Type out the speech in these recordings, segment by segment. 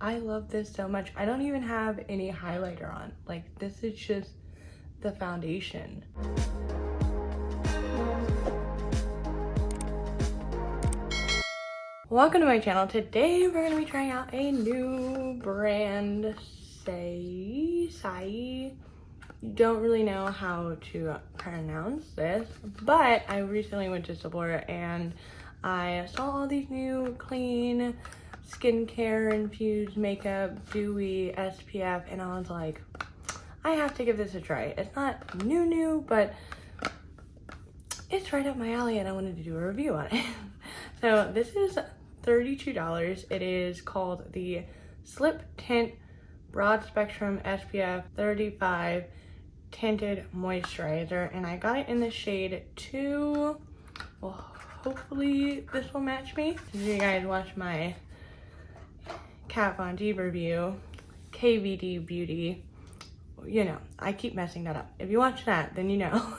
I love this so much. I don't even have any highlighter on. Like, this is just the foundation. Welcome to my channel. Today we're gonna be trying out a new brand, Saie. Don't really know how to pronounce this, but I recently went to Sephora and I saw all these new clean skincare infused makeup, dewy, SPF, and I was like, I have to give this a try. It's not new, but it's right up my alley and I wanted to do a review on it. So this is $32. It is called the Slip Tint Broad Spectrum SPF 35 Tinted Moisturizer, and I got it in the shade 2. Well, hopefully this will match me. If you guys watch my Kat Von D review, KVD Beauty, you know, I keep messing that up. If you watch that, then you know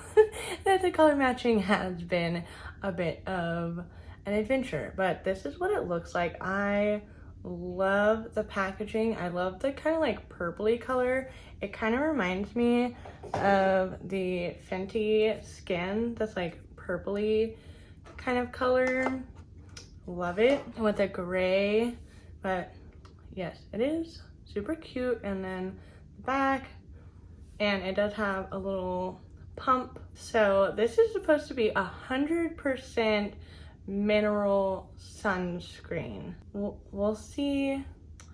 that the color matching has been a bit of an adventure, but this is what it looks like. I love the packaging. I love the kind of like purpley color. It kind of reminds me of the Fenty Skin, that's like purpley kind of color. Love it. With a gray, but yes, it is super cute. And then the back, and it does have a little pump. So this is supposed to be 100% mineral sunscreen. We'll see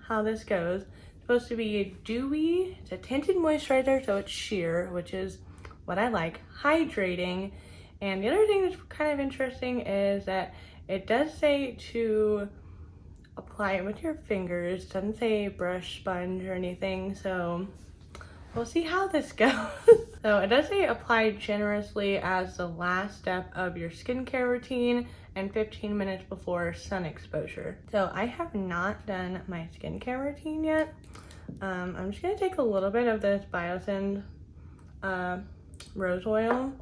how this goes. It's supposed to be dewy. It's a tinted moisturizer, so it's sheer, which is what I like. Hydrating. And the other thing that's kind of interesting is that it does say to apply it with your fingers. It doesn't say brush, sponge, or anything, so we'll see how this goes. So it does say apply generously as the last step of your skincare routine and 15 minutes before sun exposure. So I have not done my skincare routine yet. I'm just gonna take a little bit of this Biotin rose oil.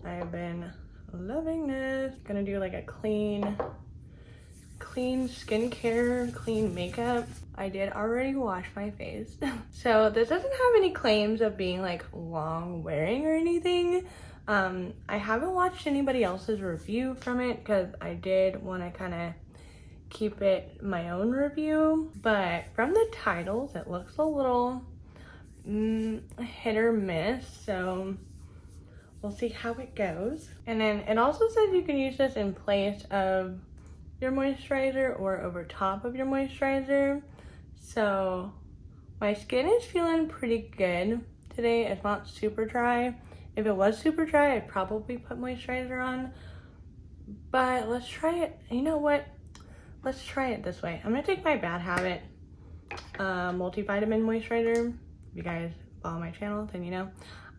I've been loving this. Gonna do like a clean skincare, clean makeup. I did already wash my face. So this doesn't have any claims of being like long wearing or anything. I haven't watched anybody else's review from it because I did want to kind of keep it my own review. But from the titles, it looks a little hit or miss. So we'll see how it goes. And then it also says you can use this in place of your moisturizer or over top of your moisturizer. So my skin is feeling pretty good today. It's not super dry. If it was super dry, I'd probably put moisturizer on, but let's try it. You know what? Let's try it this way. I'm gonna take my Bad Habit multivitamin moisturizer. If you guys follow my channel, then you know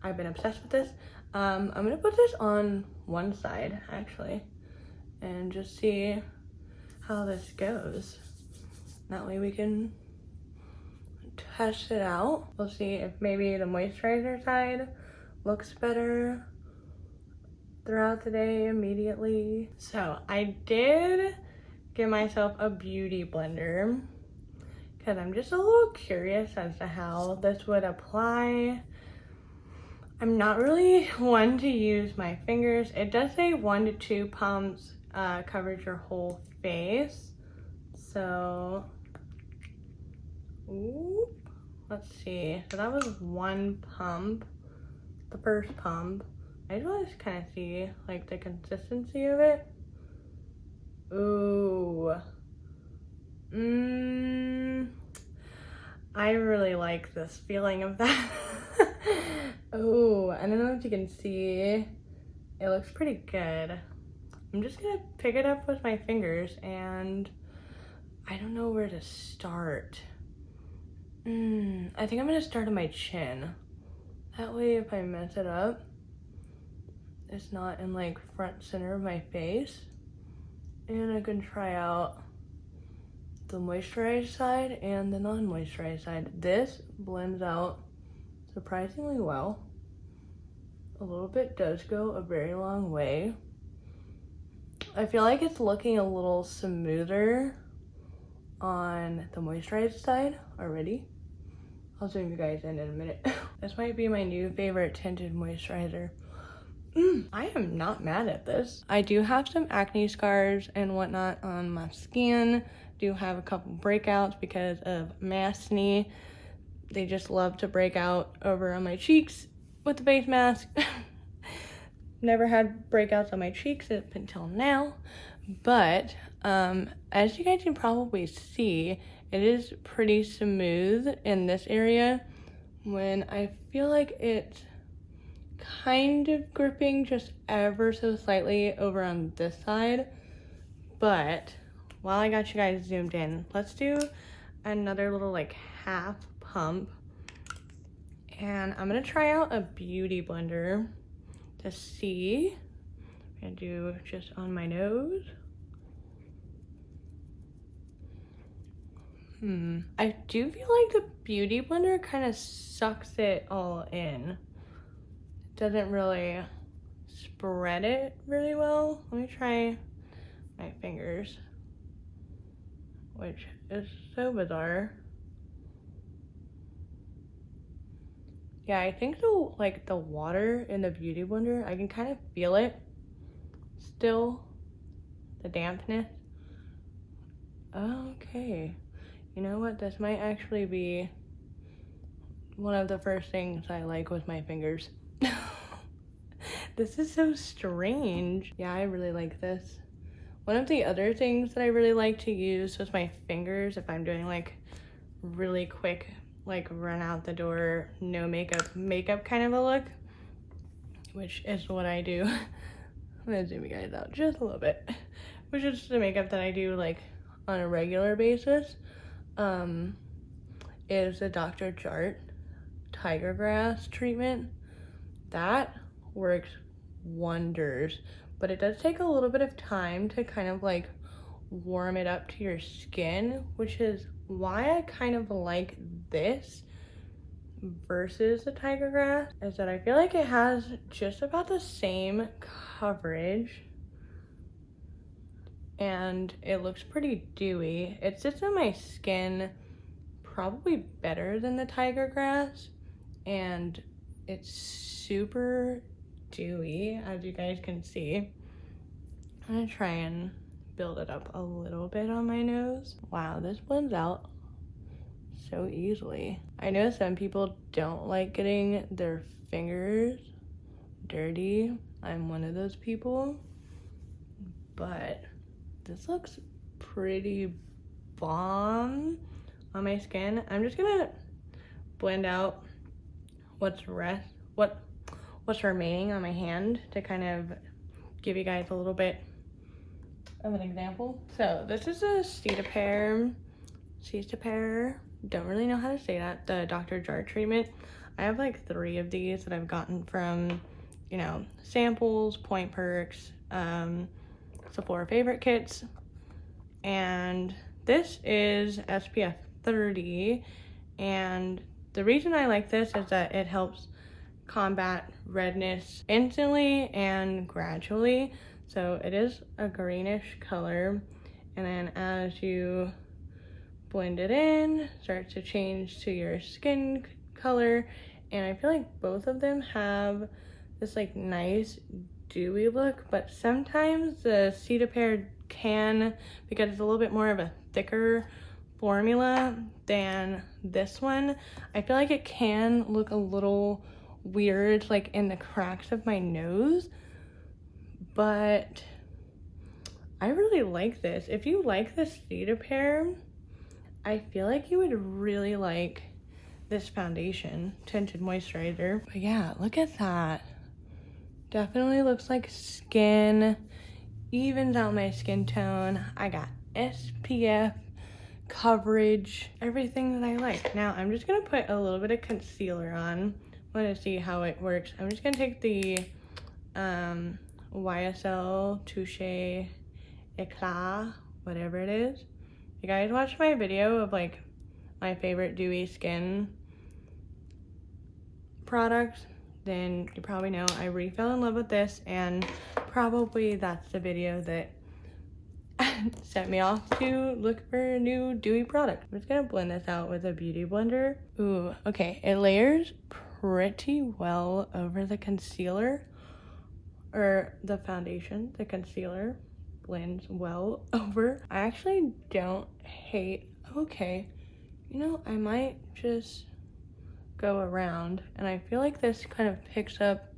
I've been obsessed with this. I'm gonna put this on one side actually and just see how this goes. That way we can test it out. We'll see if maybe the moisturizer side looks better throughout the day immediately. So I did get myself a beauty blender because I'm just a little curious as to how this would apply. I'm not really one to use my fingers. It does say 1 to 2 pumps covers your whole face. So, let's see. So that was 1 pump, the first pump. I just want to kind of see like the consistency of it. Ooh. I really like this feeling of that. Oh, I don't know if you can see. It looks pretty good. I'm just gonna pick it up with my fingers and I don't know where to start. I think I'm gonna start on my chin. That way if I mess it up, it's not in like front center of my face. And I can try out the moisturized side and the non-moisturized side. This blends out surprisingly well. A little bit does go a very long way. I feel like it's looking a little smoother on the moisturized side already. I'll zoom you guys in a minute. This might be my new favorite tinted moisturizer. I am not mad at this. I do have some acne scars and whatnot on my skin. Do have a couple breakouts because of Matthie. They just love to break out over on my cheeks with the face mask. Never had breakouts on my cheeks up until now, but as you guys can probably see, it is pretty smooth in this area when I feel like it's kind of gripping just ever so slightly over on this side. But while I got you guys zoomed in, let's do another little like half pump, and I'm gonna try out a beauty blender to see. I'm gonna do just on my nose. I do feel like the beauty blender kind of sucks it all in. Doesn't really spread it really well. Let me try my fingers, which is so bizarre. Yeah, I think the water in the beauty blender, I can kind of feel it still, the dampness. Okay, you know what? This might actually be one of the first things I like with my fingers. This is so strange. Yeah, I really like this. One of the other things that I really like to use with my fingers if I'm doing like really quick, like run out the door, no makeup kind of a look, which is what I do. I'm gonna zoom you guys out just a little bit, which is the makeup that I do like on a regular basis, is the Dr. Jart Tiger Grass treatment. That works wonders, but it does take a little bit of time to kind of like warm it up to your skin, which is why I kind of like this versus the Tiger Grass, is that I feel like it has just about the same coverage and it looks pretty dewy. It sits on my skin probably better than the Tiger Grass, and it's super dewy, as you guys can see. I'm gonna try and build it up a little bit on my nose. Wow, this blends out so easily. I know some people don't like getting their fingers dirty. I'm one of those people, but this looks pretty bomb on my skin. I'm just gonna blend out what's remaining on my hand to kind of give you guys a little bit of an example. So this is a Citypair, don't really know how to say that, the Dr. Jart treatment. I have like 3 of these that I've gotten from, you know, samples, Point Perks, Sephora favorite kits, and this is SPF 30, and the reason I like this is that it helps combat redness instantly and gradually. So it is a greenish color, and then as you blend it in, starts to change to your skin color, and I feel like both of them have this like nice dewy look, but sometimes the Citypair can, because it's a little bit more of a thicker formula than this one, I feel like it can look a little weird like in the cracks of my nose, but I really like this. If you like this Citypair, I feel like you would really like this foundation, tinted moisturizer. But yeah, look at that. Definitely looks like skin, evens out my skin tone. I got SPF, coverage, everything that I like. Now I'm just gonna put a little bit of concealer on. I want to see how it works. I'm just gonna take the YSL Touche Eclat, whatever it is. You guys watched my video of like my favorite dewy skin products, then you probably know I really fell in love with this, and probably that's the video that sent me off to look for a new dewy product. I'm just gonna blend this out with a beauty blender. Ooh, okay, it layers pretty well over the concealer, or the foundation. The concealer blends well over. I actually don't hate, okay, you know, I might just go around, and I feel like this kind of picks up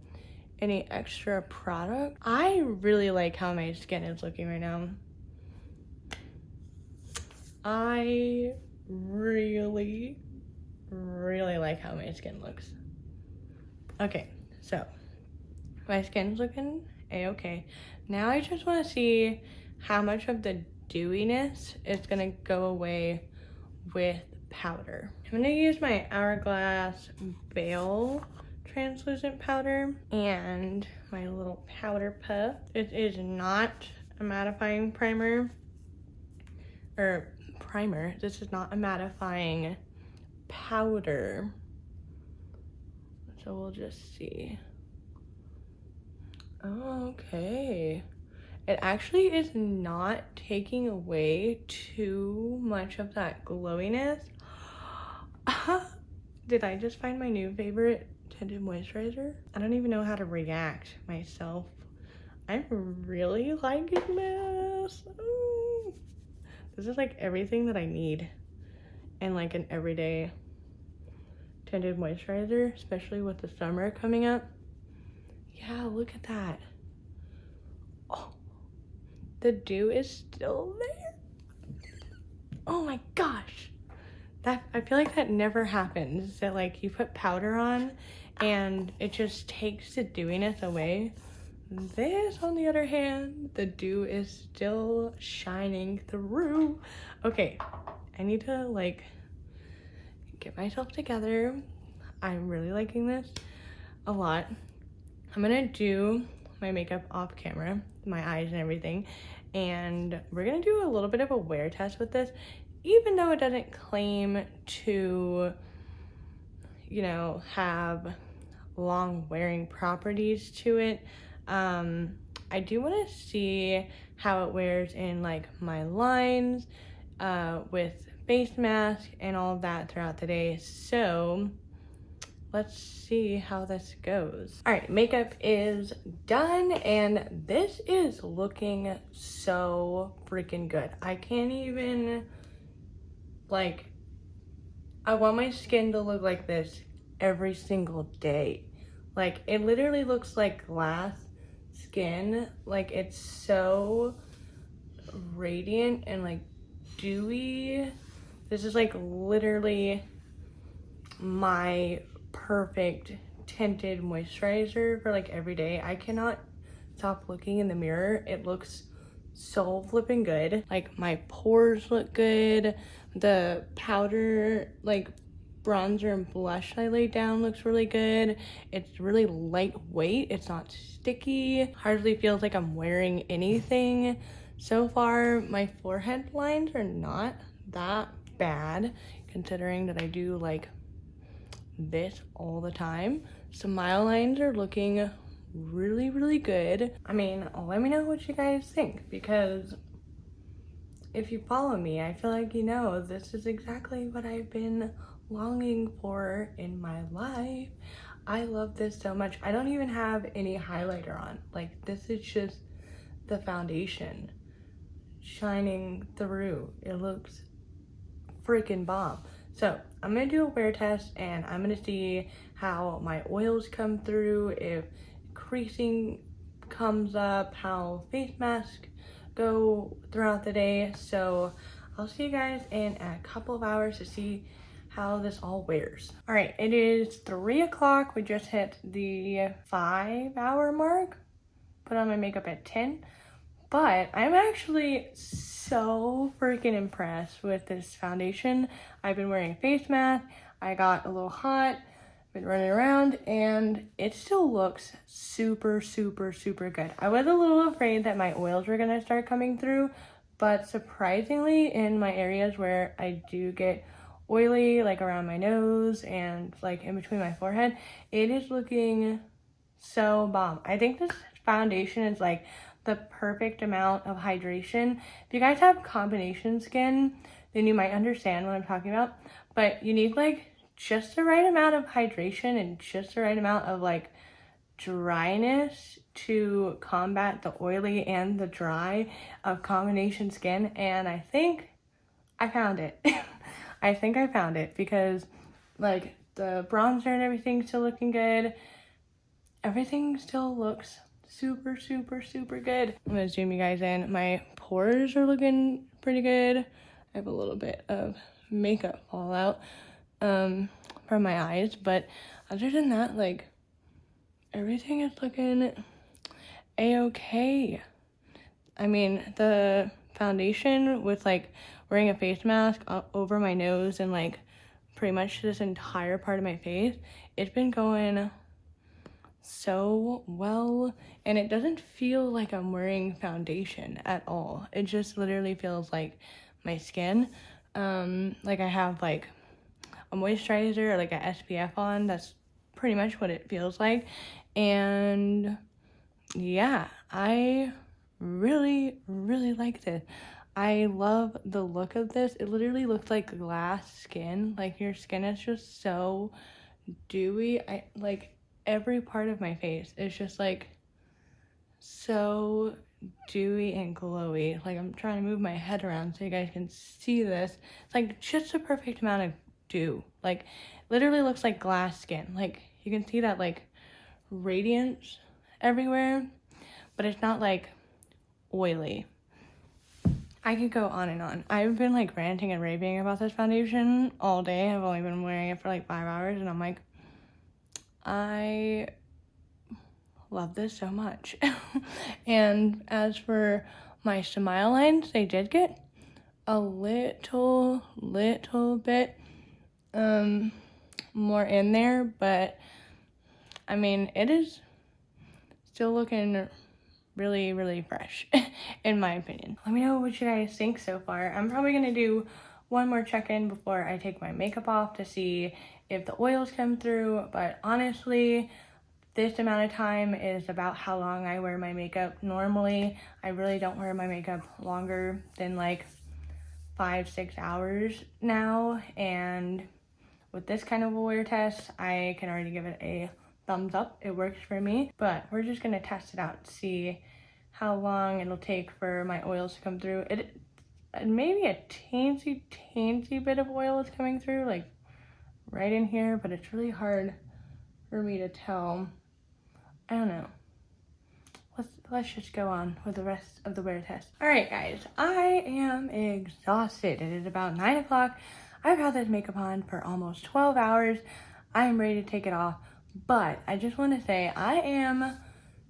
any extra product. I really like how my skin is looking right now. I really like how my skin looks. Okay, so my skin's looking a-okay. Now I just want to see how much of the dewiness is gonna go away with powder. I'm gonna use my Hourglass Veil translucent powder and my little powder puff. It is not a mattifying primer, or primer. This is not a mattifying powder. So we'll just see. Oh, okay. It actually is not taking away too much of that glowiness. Did I just find my new favorite tinted moisturizer? I don't even know how to react myself. I'm really liking this. Ooh. This is like everything that I need in like an everyday tinted moisturizer, especially with the summer coming up. Yeah, look at that. Oh, the dew is still there. Oh my gosh. That, I feel like that never happens, that like you put powder on and it just takes the dewiness away. This, on the other hand, the dew is still shining through. Okay, I need to like get myself together. I'm really liking this a lot. I'm gonna do my makeup off camera, my eyes and everything, and we're gonna do a little bit of a wear test with this. Even though it doesn't claim to, you know, have long wearing properties to it, I do want to see how it wears in like my lines, with face mask and all of that throughout the day. So let's see how this goes. All right, makeup is done and this is looking so freaking good. I can't even, like, I want my skin to look like this every single day. Like, it literally looks like glass skin. Like, it's so radiant and like dewy. This is like literally my perfect tinted moisturizer for like every day. I cannot stop looking in the mirror. It looks so flipping good. Like, my pores look good. The powder, like bronzer and blush I laid down, looks really good. It's really lightweight. It's not sticky. Hardly feels like I'm wearing anything. So far, my forehead lines are not that bad, considering that I do like this all the time. Smile lines are looking really good. I mean, let me know what you guys think, because if you follow me, I feel like you know this is exactly what I've been longing for in my life. I love this so much. I don't even have any highlighter on. Like, this is just the foundation shining through. It looks freaking bomb. So I'm gonna do a wear test and I'm gonna see how my oils come through, if creasing comes up, how face masks go throughout the day. So I'll see you guys in a couple of hours to see how this all wears. All right, it is 3 o'clock. We just hit the 5-hour mark. Put on my makeup at 10. But I'm actually so freaking impressed with this foundation. I've been wearing a face mask. I got a little hot, been running around, and it still looks super good. I was a little afraid that my oils were gonna start coming through, but surprisingly, in my areas where I do get oily, like around my nose and like in between my forehead, it is looking so bomb. I think this foundation is like the perfect amount of hydration. If you guys have combination skin, then you might understand what I'm talking about. But you need like just the right amount of hydration and just the right amount of like dryness to combat the oily and the dry of combination skin. And I think I found it. I think I found it because like the bronzer and everything's still looking good. Everything still looks super, super, super good. I'm gonna zoom you guys in. My pores are looking pretty good. I have a little bit of makeup fallout from my eyes, but other than that, like, everything is looking a-okay. I mean, the foundation with like wearing a face mask over my nose and like pretty much this entire part of my face, it's been going so well, and it doesn't feel like I'm wearing foundation at all. It just literally feels like my skin. Like I have like a moisturizer or like a SPF on. That's pretty much what it feels like. And yeah, I really, really like this. I love the look of this. It literally looks like glass skin. Like your skin is just so dewy. I like every part of my face is just like so dewy and glowy. Like I'm trying to move my head around so you guys can see this. It's like just the perfect amount of dew. Like literally looks like glass skin. Like you can see that like radiance everywhere, but it's not like oily. I could go on and on. I've been like ranting and raving about this foundation all day. I've only been wearing it for like 5 hours and I'm like, I love this so much. And as for my smile lines, they did get a little bit more in there, but I mean, it is still looking really, really fresh in my opinion. Let me know what you guys think so far. I'm probably gonna do one more check-in before I take my makeup off to see if the oils come through, but honestly, this amount of time is about how long I wear my makeup. Normally, I really don't wear my makeup longer than like 5-6 hours now, and with this kind of a wear test, I can already give it a thumbs up. It works for me, but we're just gonna test it out to see how long it'll take for my oils to come through. It maybe a teensy bit of oil is coming through, like right in here, but it's really hard for me to tell. I don't know. Let's just go on with the rest of the wear test. All right, guys, I am exhausted. It is about 9 o'clock. I've had this makeup on for almost 12 hours. I am ready to take it off, but I just want to say I am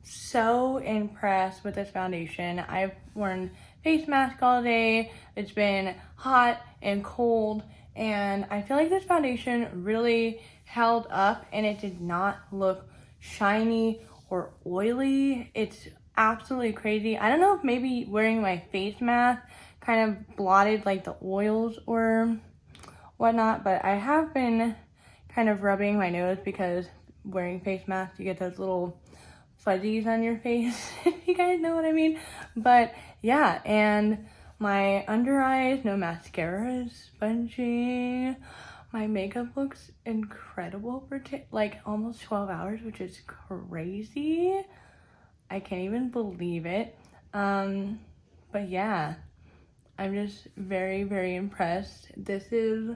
so impressed with this foundation. I've worn face mask all day. It's been hot and cold, and I feel like this foundation really held up and it did not look shiny or oily. It's absolutely crazy. I don't know if maybe wearing my face mask kind of blotted like the oils or whatnot, but I have been kind of rubbing my nose because wearing face masks, you get those little fuzzies on your face, if you guys know what I mean. But yeah, and my under eyes, no mascara is sponging. My makeup looks incredible for like almost 12 hours, which is crazy. I can't even believe it. But yeah, I'm just very, very impressed. This is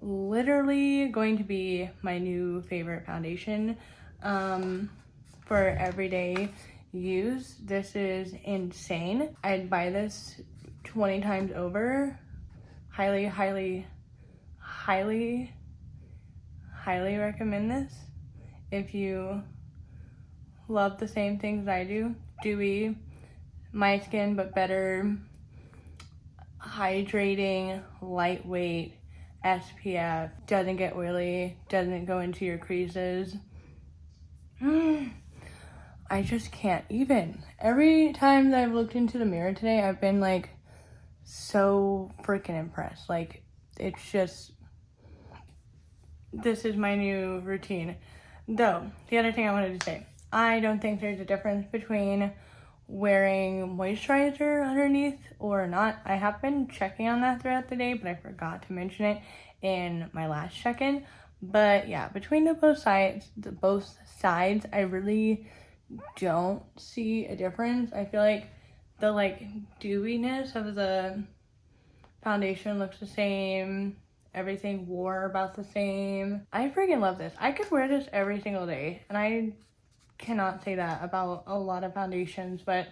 literally going to be my new favorite foundation for everyday use. This is insane. I'd buy this 20 times over. Highly recommend this if you love the same things I do. Dewy, my skin, but better, hydrating, lightweight, SPF, doesn't get oily, doesn't go into your creases. I just can't even. Every time that I've looked into the mirror today, I've been like so freaking impressed. Like, it's just, this is my new routine. Though, the other thing I wanted to say, I don't think there's a difference between wearing moisturizer underneath or not. I have been checking on that throughout the day, but I forgot to mention it in my last check-in. But yeah, between both sides, I really don't see a difference. I feel like the like dewiness of the foundation looks the same. Everything wore about the same. I freaking love this. I could wear this every single day, and I cannot say that about a lot of foundations, but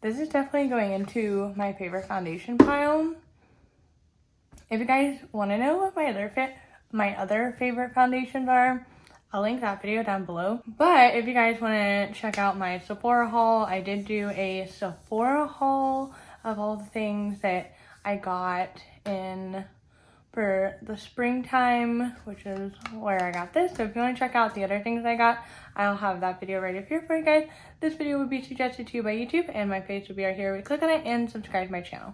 this is definitely going into my favorite foundation pile. If you guys want to know what my other favorite foundations are, I'll link that video down below. But if you guys want to check out my Sephora haul, I did do a Sephora haul of all the things that I got in for the springtime, which is where I got this. So if you want to check out the other things I got, I'll have that video right up here for you guys. This video would be suggested to you by YouTube, and my face will be right here. Click on it and subscribe to my channel.